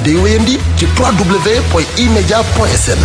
day wéyandi ci www.emedia.sn.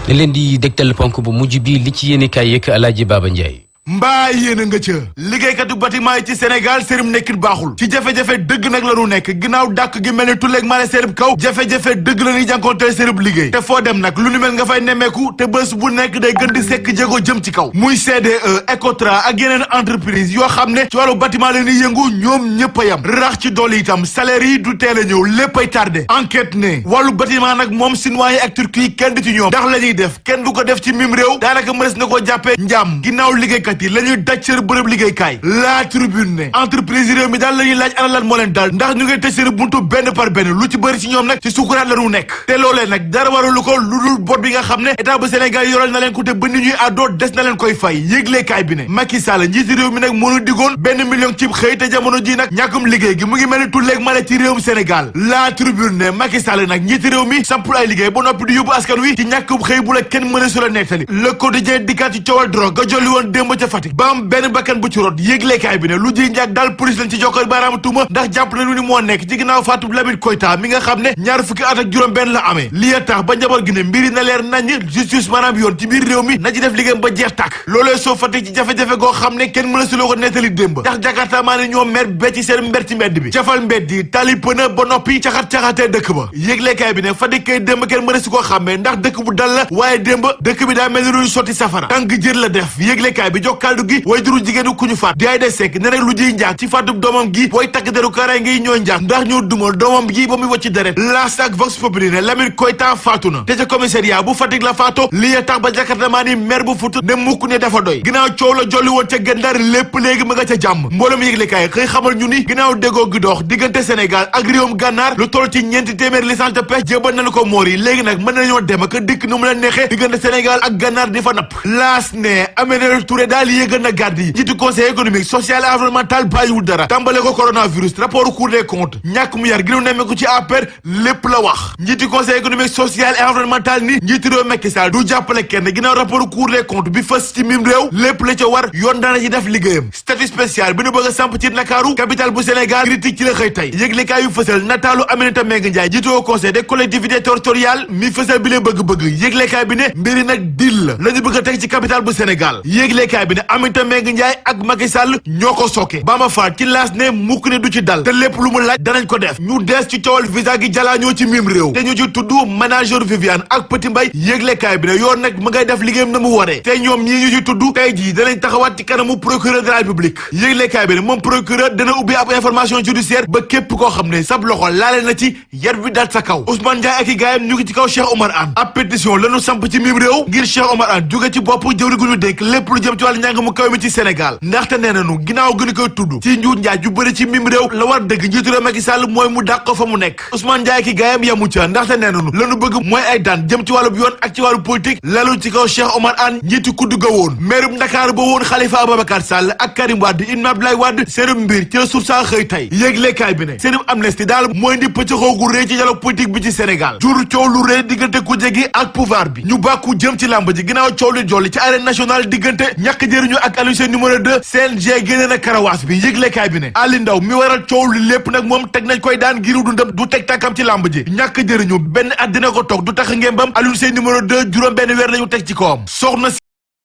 ne leen di dégtal ponk bu mujj bi li ci yéene kaay yëkk Alaaji Baba Ndiaye. mbaa yéen nga ca liggéeykatu bâtiment yi ci Sénégal seenum nekkit baaxul ci jafe-jafe dëgg nag la ñu nekk ginnaaw dàkk gi mel ni tulleeg maane seenub kaw jafe-jafe dëgg la ñuy jànkoonte seenub liggéey te foo dem nag lu ni mel nga fay nemmeeku te bés bu nekk day gën di sekk jéego jëm ci kaw muy CDE Ecotra ak yeneen entreprise yoo xam ne ci wàllu bâtiment la ñuy yëngu ñoom ñëpp a yam rax ci dolli itam salaire yi du teel a ñëw léppay tardé enquête ne wàllu bâtiment nag moom chinois yi ak turquie yi kenn du ci ñoom ndax la ñuy def kenn du ko def ci mim réew daanaka mënees na koo jàppee njaam ginnaaw liggéeykat yi la ñuy daj seen bërëb liggéeykaay la tribune ne entreprise yi réew mi daal la ñuy laaj ana lan moo leen daal ndax ñu ngi tëj seen buntu benn par benn lu ci bëri ci ñoom nag ci sukuraat la ñu nekk te loolee nag dara waralu ko lu dul bor bi nga xam ne état bu Sénégal yoral na leen ko te ba nit ñuy àddoo des na leen koy fay yëgleekaay bi ne Macky Sall njiiti réew mi nag mënu digoon benn million cib xëy te jamono ji nag ñàkkum liggéey gi mu ngi mel ni tulleeg male ci réewum Sénégal la tribune ne Macky Sall nag njiiti réew mi sampul ay liggéey ba noppi di yóbbu askan wi ci ñàkkum xëy bu la kenn mën a su la nettali le quotidien dikkaat ci coowal drogue ga jolli woon démb ca Fatick ba am benn bakkan bu ci rot yéeglekaay bi ne lu ji njaag daal police lañ ci jokkoo baaraam tuuma ndax jàpp nañu ni moo nekk ci ginnaaw faatu Lamine Koyta mi nga xam ne ñaar fukki at ak juróom benn la amee lii tax ba njaboot gi ne mbiri na leer nañ justice maanaam yoon ci biir réew mi na ci def liggéeyam ba jeex tàkk loolee soo Fatick ci jafe-jafe goo xam ne kenn mën a suloo ko nettali démb ndax Jakarta maa ne ñoo mer be ci seen mber ci mbedd bi jafal mbedd yi tali pëna ba noppi caxat-caxatee dëkk ba yéeglekaay bi ne Fatick kay démb kenn mën a si koo xàmmee ndax dëkk bu dal la waaye démb dëkk bi daa mel ni luy sotti safara tànk jër la def yéeglekaay bi jox kàddu gi way duru jigéenu ku ñu faat di ay de sekk ne rek lu jiy njaag ci fàttub doomam gi booy takk deru karay ngi ñooy njaag ndax ñoo dumal doomam gi ba muy wacci deret laas ak vox populi ne Lamine Koyta faatu na te ca commissariat bu Fatick la faatoo lii tax ba jakartamaa ni maire bu futu ne mukk ne dafa doy ginnaaw coow la jolli woon ca Gendar lépp léegi ma nga ca jàmm mboolem yëglekaay xëy xamal ñu ni ginnaaw déggoo gi dox diggante Sénégal ak réewum Gànnaar lu toll ci ñeenti téeméer licence de pêche jébal nañu ko moor yi léegi nag mën nañoo dem ak dikk nu mu leen neexee diggante Sénégal ak Gànnaar di fa napp laas ne Aminata Touré daal yéegal na gàdd yi jiitu conseil économique social et environnemental bàyyiwul dara tàmbale ko coronavirus rapport Cour des comptes ñàkk mu yar gi ñu nemmeeku ci APR lépp la wax njiiti conseil économique social et environnemental ni njiiti réew Macky Sall du jàppale kenn ginnaaw rapport Cour des comptes bi fës ci mim réew lépp la ca war yoon daana ci def liggéeyam statut spécial bi nu bëgg a samp ci Ndakaaru capitale bu Sénégal critique ci la xëy tey yëglekaay yu fësal nataalu Aminata Mbengue Ndiaye jiitoo conseil des collectivités territoriales mi fësal bi la bëgg-bëgg yëglekaay bi ne mbiri nag dil la ñu bëgg a teg ci capitale bu Sénégal yëglekaay bi ne Aminata Mbengue Ndiaye ak Macky Sall ñoo ko sokke Bamba Fall ci laas ne mukk ne du ci dal te lépp lu mu laaj danañ ko def ñu dees ci coowal visa gi jalaañoo ci mim réew te ñu ci tudd manager Viviane ak Petit Mbay yëglekaay bi ne yoon nag ma ngay def liggéeyam na mu waree te ñoom ñii ñu ci tudd tey jii danañ taxawaat ci kanamu procureur de la République yëglekaay bi ne moom procureur dana ubbi ab information judiciaire ba képp koo xam ne sab loxo laale na ci yar bi dal sa kaw Ousmane Ndiaye ak i gaayam ñu ngi ci kaw Cheikh Omar Anne ab pétition lañu samp ci mim réew ngir Cheikh Omar Anne jóge ci bopp jëwri gu ñu dénk lépp lu jëm ci wàllu njàng mu kaw mi ci Sénégal ndaxte nee nañu ginnaaw gënu koy tudd ci njuut njaay ju bëri ci mim réew la war dëgg njiitu réew Macky Sall mooy mu dàq ko fa mu nekk Ousmane Ndiaye ki gaayam yamu ca ndaxte nee nañu lanu bëgg mooy ay daan jëm ci wàllu yoon ak ci wàllu politique lalu ci kaw Cheikh Omar Anne njiitu kudd ga woon maire Ndakaaru ba woon Khalifa Ababacar Sall ak Karim Wade Ibn Abdoulaye Wade seenum mbir ci la suuf saa xëy tey yéeglekaay bi ne seenum amnistie daal mooy ndi pëccëxoo gu rëy ci dialogue politique bi ci Sénégal jur coow lu rëy diggante ku jegi ak pouvoir bi ñu bàkku jëm ci làmb ji ginnaaw coow li jolli ci arène nationale diggante ñàkk jëriñu ak Aliou Sène numéro 2 CNG génne na karawaas bi yëglekaay bi ne Ali Ndaw mi waral coow li lépp nag moom teg nañ koy daan giru dundam du teg tànkam ci làmb ji ñàkk jëriñu benn at dina ko toog du tax ngembam Aliou Sène numéro 2 juróom benn weer lañu teg ci kawam soxna